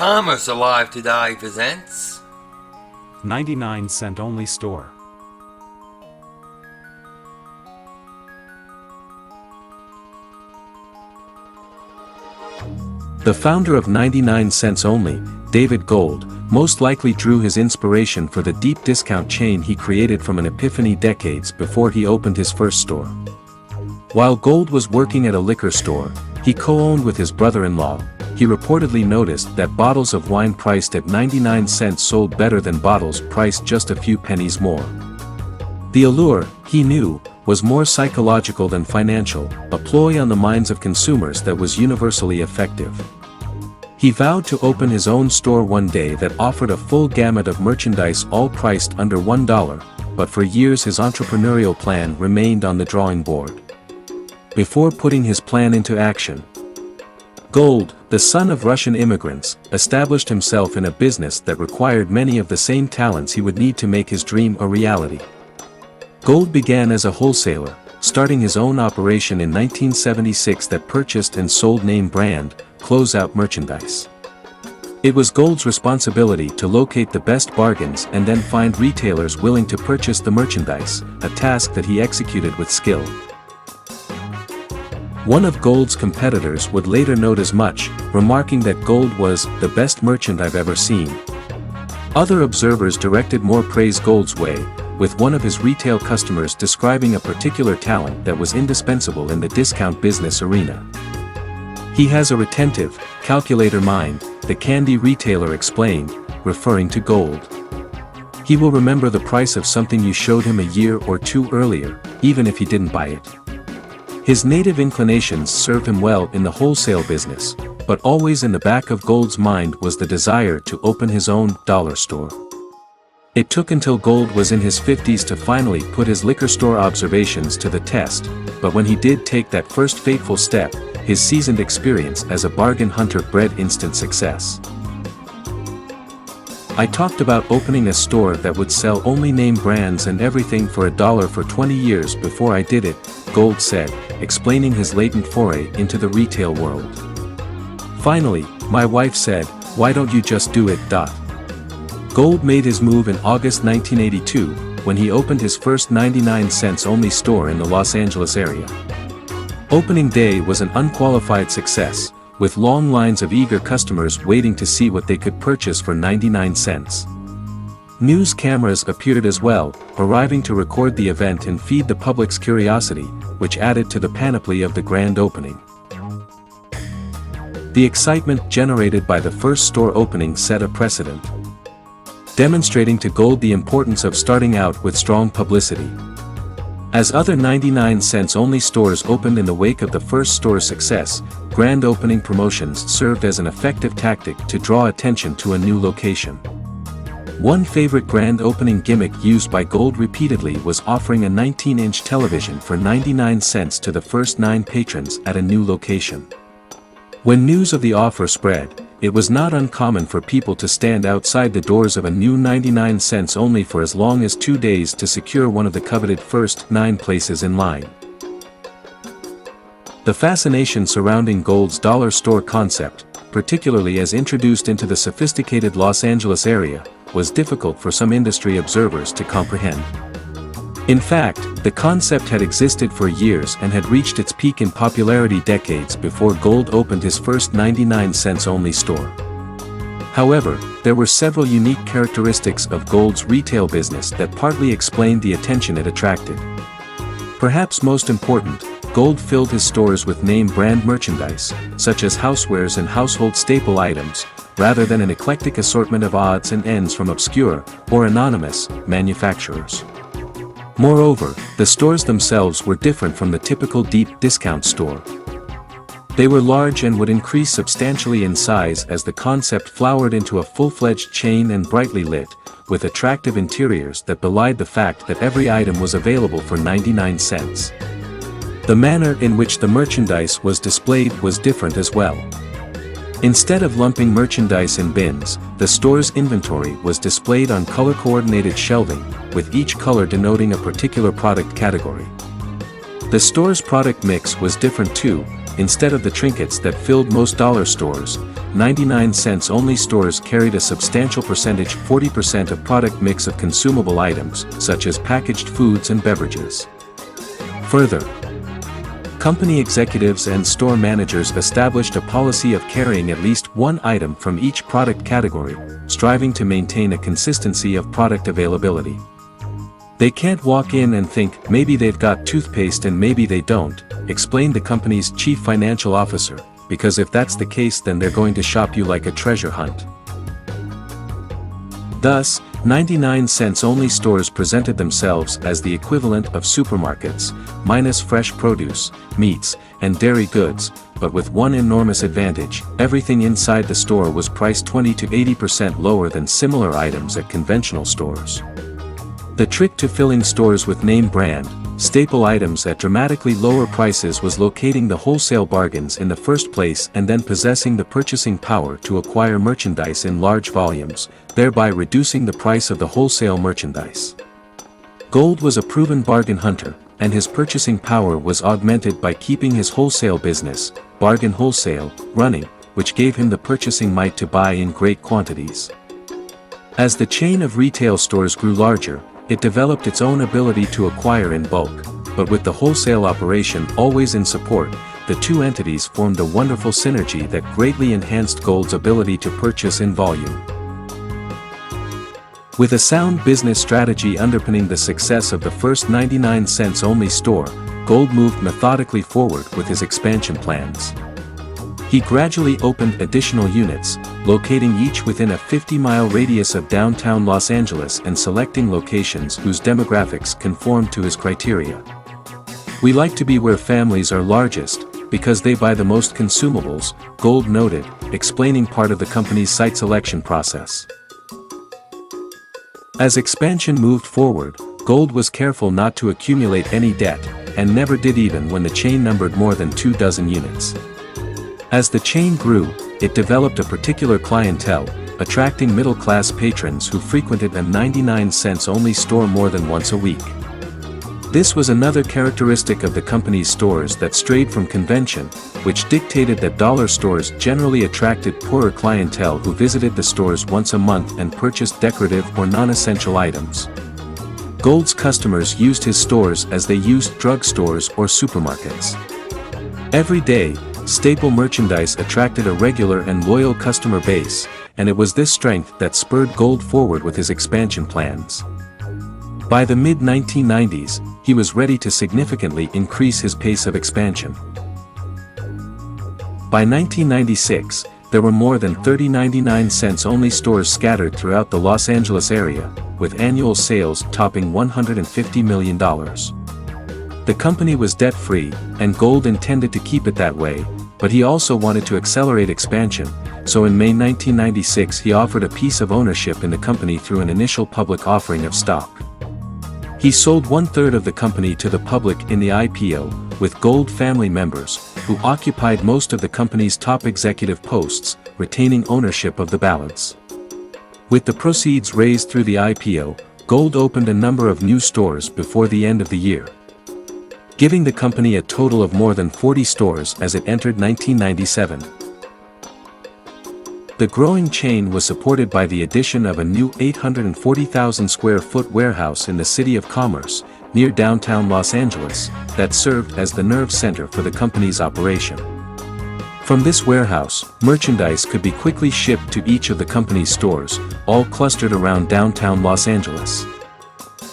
Commerce Alive today presents 99-cent only store. The founder of 99 cents only, David Gold, most likely drew his inspiration for the deep discount chain he created from an epiphany decades before he opened his first store. While Gold was working at a liquor store he co-owned with his brother-in-law, he reportedly noticed that bottles of wine priced at 99 cents sold better than bottles priced just a few pennies more. The allure, he knew, was more psychological than financial, a ploy on the minds of consumers that was universally effective. He vowed to open his own store one day that offered a full gamut of merchandise all priced under $1, but for years his entrepreneurial plan remained on the drawing board. Before putting his plan into action, Gold, the son of Russian immigrants, established himself in a business that required many of the same talents he would need to make his dream a reality. Gold began as a wholesaler, starting his own operation in 1976 that purchased and sold name brand, closeout merchandise. It was Gold's responsibility to locate the best bargains and then find retailers willing to purchase the merchandise, a task that he executed with skill. One of Gold's competitors would later note as much, remarking that Gold was the best merchant I've ever seen. Other observers directed more praise Gold's way, with one of his retail customers describing a particular talent that was indispensable in the discount business arena. "He has a retentive, calculator mind," the candy retailer explained, referring to Gold. "He will remember the price of something you showed him a year or two earlier, even if he didn't buy it." His native inclinations served him well in the wholesale business, but always in the back of Gold's mind was the desire to open his own dollar store. It took until Gold was in his 50s to finally put his liquor store observations to the test, but when he did take that first fateful step, his seasoned experience as a bargain hunter bred instant success. "I talked about opening a store that would sell only name brands and everything for $1 for 20 years before I did it," Gold said, explaining his latent foray into the retail world. "Finally, my wife said, 'Why don't you just do it?'" Gold made his move in August 1982, when he opened his first 99 cents only store in the Los Angeles area. Opening day was an unqualified success, with long lines of eager customers waiting to see what they could purchase for 99 cents. News cameras appeared as well, arriving to record the event and feed the public's curiosity, which added to the panoply of the grand opening. The excitement generated by the first store opening set a precedent, demonstrating to Gold the importance of starting out with strong publicity. As other 99 cents only stores opened in the wake of the first store's success, grand opening promotions served as an effective tactic to draw attention to a new location. One favorite grand opening gimmick used by Gold repeatedly was offering a 19-inch television for 99 cents to the first 9 patrons at a new location. When news of the offer spread, it was not uncommon for people to stand outside the doors of a new 99 cents only for as long as 2 days to secure one of the coveted first 9 places in line. The fascination surrounding Gold's dollar store concept, particularly as introduced into the sophisticated Los Angeles area, was difficult for some industry observers to comprehend. In fact, the concept had existed for years and had reached its peak in popularity decades before Gold opened his first 99 cents only store. However, there were several unique characteristics of Gold's retail business that partly explained the attention it attracted. Perhaps most important, Gold filled his stores with name brand merchandise, such as housewares and household staple items, rather than an eclectic assortment of odds and ends from obscure, or anonymous, manufacturers. Moreover, the stores themselves were different from the typical deep discount store. They were large and would increase substantially in size as the concept flowered into a full-fledged chain and brightly lit, with attractive interiors that belied the fact that every item was available for 99 cents. The manner in which the merchandise was displayed was different as well. Instead of lumping merchandise in bins, the store's inventory was displayed on color-coordinated shelving, with each color denoting a particular product category. The store's product mix was different too. Instead of the trinkets that filled most dollar stores, 99-cents only stores carried a substantial percentage, 40% of product mix of consumable items, such as packaged foods and beverages. Further, company executives and store managers established a policy of carrying at least one item from each product category, striving to maintain a consistency of product availability. They can't walk in and think, maybe they've got toothpaste and maybe they don't, explained the company's chief financial officer, because if that's the case then they're going to shop you like a treasure hunt. Thus, 99-cents only stores presented themselves as the equivalent of supermarkets, minus fresh produce, meats, and dairy goods, but with one enormous advantage: everything inside the store was priced 20 to 80% lower than similar items at conventional stores. The trick to filling stores with name brand, staple items at dramatically lower prices was locating the wholesale bargains in the first place and then possessing the purchasing power to acquire merchandise in large volumes, thereby reducing the price of the wholesale merchandise. Gold was a proven bargain hunter, and his purchasing power was augmented by keeping his wholesale business, Bargain Wholesale, running, which gave him the purchasing might to buy in great quantities. As the chain of retail stores grew larger, it developed its own ability to acquire in bulk, but with the wholesale operation always in support, the two entities formed a wonderful synergy that greatly enhanced Gold's ability to purchase in volume. With a sound business strategy underpinning the success of the first 99-cents only store, Gold moved methodically forward with his expansion plans. He gradually opened additional units, locating each within a 50-mile radius of downtown Los Angeles and selecting locations whose demographics conformed to his criteria. "We like to be where families are largest, because they buy the most consumables," Gold noted, explaining part of the company's site selection process. As expansion moved forward, Gold was careful not to accumulate any debt, and never did even when the chain numbered more than 24 units. As the chain grew, it developed a particular clientele, attracting middle-class patrons who frequented a 99-cents only store more than once a week. This was another characteristic of the company's stores that strayed from convention, which dictated that dollar stores generally attracted poorer clientele who visited the stores once a month and purchased decorative or non-essential items. Gold's customers used his stores as they used drugstores or supermarkets. Every day, staple merchandise attracted a regular and loyal customer base, and it was this strength that spurred Gold forward with his expansion plans. By the mid-1990s, he was ready to significantly increase his pace of expansion. By 1996, there were more than 30 99-cents only stores scattered throughout the Los Angeles area, with annual sales topping $150 million. The company was debt-free, and Gold intended to keep it that way, but he also wanted to accelerate expansion, so in May 1996 he offered a piece of ownership in the company through an initial public offering of stock. He sold 1/3 of the company to the public in the IPO, with Gold family members, who occupied most of the company's top executive posts, retaining ownership of the balance. With the proceeds raised through the IPO, Gold opened a number of new stores before the end of the year, giving the company a total of more than 40 stores as it entered 1997. The growing chain was supported by the addition of a new 840,000 square foot warehouse in the City of Commerce, near downtown Los Angeles, that served as the nerve center for the company's operation. From this warehouse, merchandise could be quickly shipped to each of the company's stores, all clustered around downtown Los Angeles.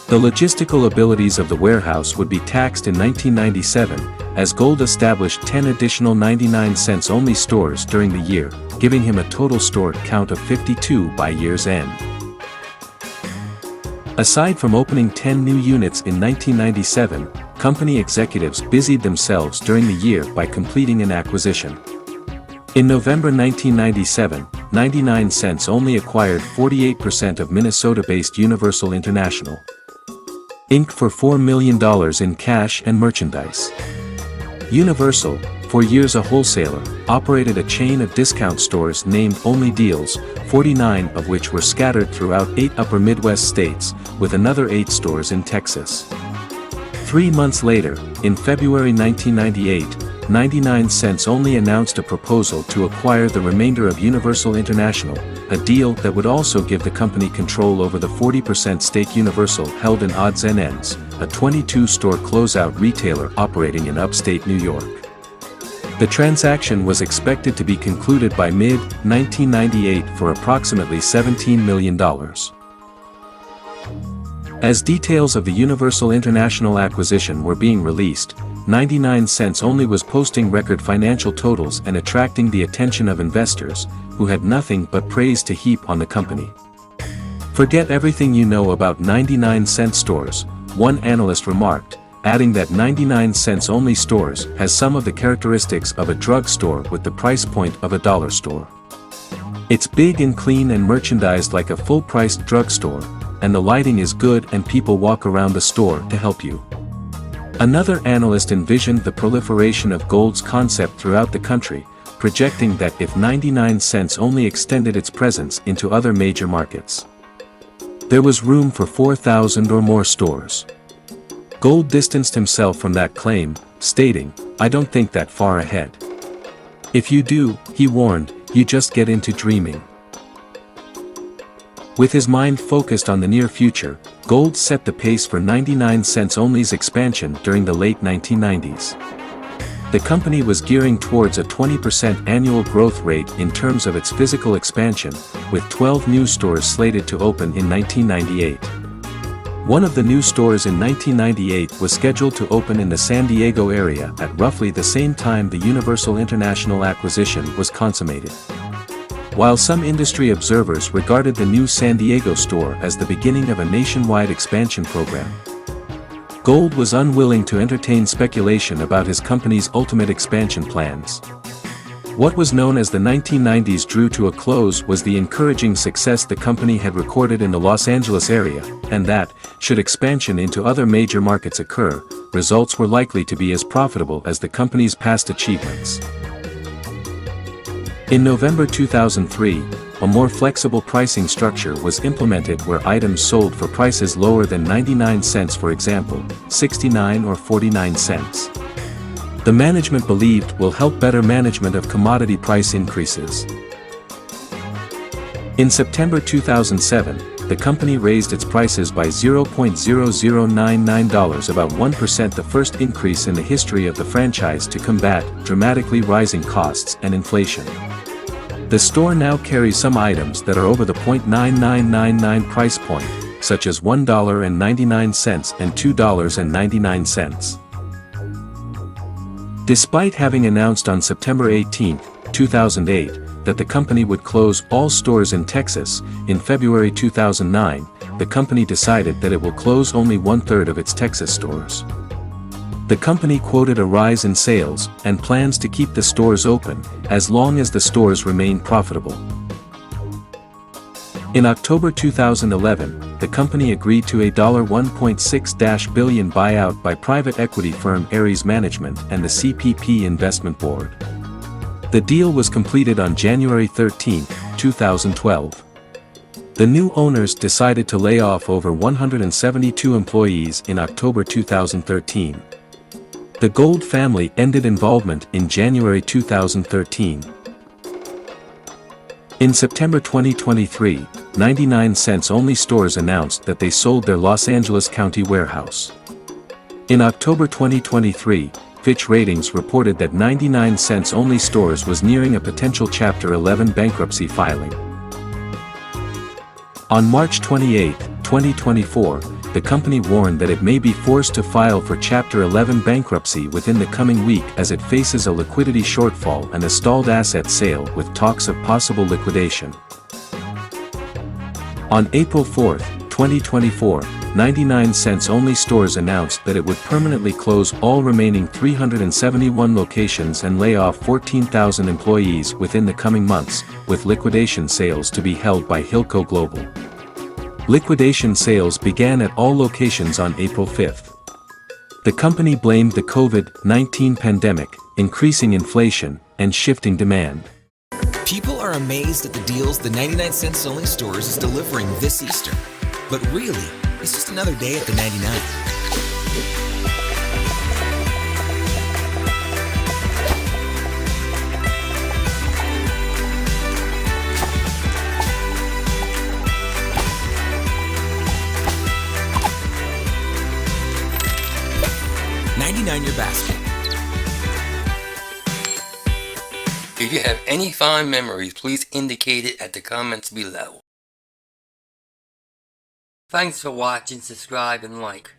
The logistical abilities of the warehouse would be taxed in 1997, as Gold established 10 additional 99-cents only stores during the year, giving him a total store count of 52 by year's end. Aside from opening 10 new units in 1997, company executives busied themselves during the year by completing an acquisition. In November 1997, 99-cents only acquired 48% of Minnesota-based Universal International, Inc. for $4 million in cash and merchandise. Universal, for years a wholesaler, operated a chain of discount stores named Only Deals, 49 of which were scattered throughout 8 upper Midwest states, with another 8 stores in Texas. 3 months later, in February 1998, 99 cents Only announced a proposal to acquire the remainder of Universal International, a deal that would also give the company control over the 40% stake Universal held in Odds and Ends, a 22-store closeout retailer operating in upstate New York. The transaction was expected to be concluded by mid-1998 for approximately $17 million. As details of the Universal International acquisition were being released, 99 cents Only was posting record financial totals and attracting the attention of investors, who had nothing but praise to heap on the company. "Forget everything you know about 99 cent stores," one analyst remarked, adding that 99 cents Only stores has some of the characteristics of a drugstore with the price point of a dollar store. It's big and clean and merchandised like a full-priced drugstore, and the lighting is good and people walk around the store to help you. Another analyst envisioned the proliferation of Gold's concept throughout the country, projecting that if 99 cents Only extended its presence into other major markets, there was room for 4,000 or more stores. Gold distanced himself from that claim, stating, "I don't think that far ahead. If you do," he warned, "you just get into dreaming." With his mind focused on the near future, Gold set the pace for 99 cents Only's expansion during the late 1990s. The company was gearing towards a 20% annual growth rate in terms of its physical expansion, with 12 new stores slated to open in 1998. One of the new stores in 1998 was scheduled to open in the San Diego area at roughly the same time the Universal International acquisition was consummated. While some industry observers regarded the new San Diego store as the beginning of a nationwide expansion program, Gold was unwilling to entertain speculation about his company's ultimate expansion plans. What was known as the 1990s drew to a close was the encouraging success the company had recorded in the Los Angeles area, and that, should expansion into other major markets occur, results were likely to be as profitable as the company's past achievements. In November 2003, a more flexible pricing structure was implemented where items sold for prices lower than 99 cents, for example, 69 or 49 cents. The management believed will help better management of commodity price increases. In September 2007, the company raised its prices by $0.0099, about 1%, the first increase in the history of the franchise to combat dramatically rising costs and inflation. The store now carries some items that are over the $0.9999 price point, such as $1.99 and $2.99. Despite having announced on September 18, 2008, that the company would close all stores in Texas, in February 2009, the company decided that it will close only 1/3 of its Texas stores. The company quoted a rise in sales and plans to keep the stores open as long as the stores remain profitable. In October 2011, the company agreed to a $1.6 billion buyout by private equity firm Ares Management and the CPP Investment Board. The deal was completed on January 13, 2012. The new owners decided to lay off over 172 employees in October 2013. The Gold family ended involvement in January 2013. In September 2023, 99 cents Only stores announced that they sold their Los Angeles County warehouse. In October 2023, Fitch Ratings reported that 99 cents Only stores was nearing a potential Chapter 11 bankruptcy filing. On March 28, 2024, the company warned that it may be forced to file for Chapter 11 bankruptcy within the coming week as it faces a liquidity shortfall and a stalled asset sale with talks of possible liquidation. On April 4, 2024, 99 cents Only stores announced that it would permanently close all remaining 371 locations and lay off 14,000 employees within the coming months, with liquidation sales to be held by Hilco Global. Liquidation sales began at all locations on April 5. The company blamed the COVID-19 pandemic, increasing inflation, and shifting demand. People are amazed at the deals the 99 cents Only stores is delivering this Easter. But really, it's just another day at the 99. $4.99 your basket. If you have any fond memories, please indicate it at the comments below. Thanks for watching, subscribe, and like.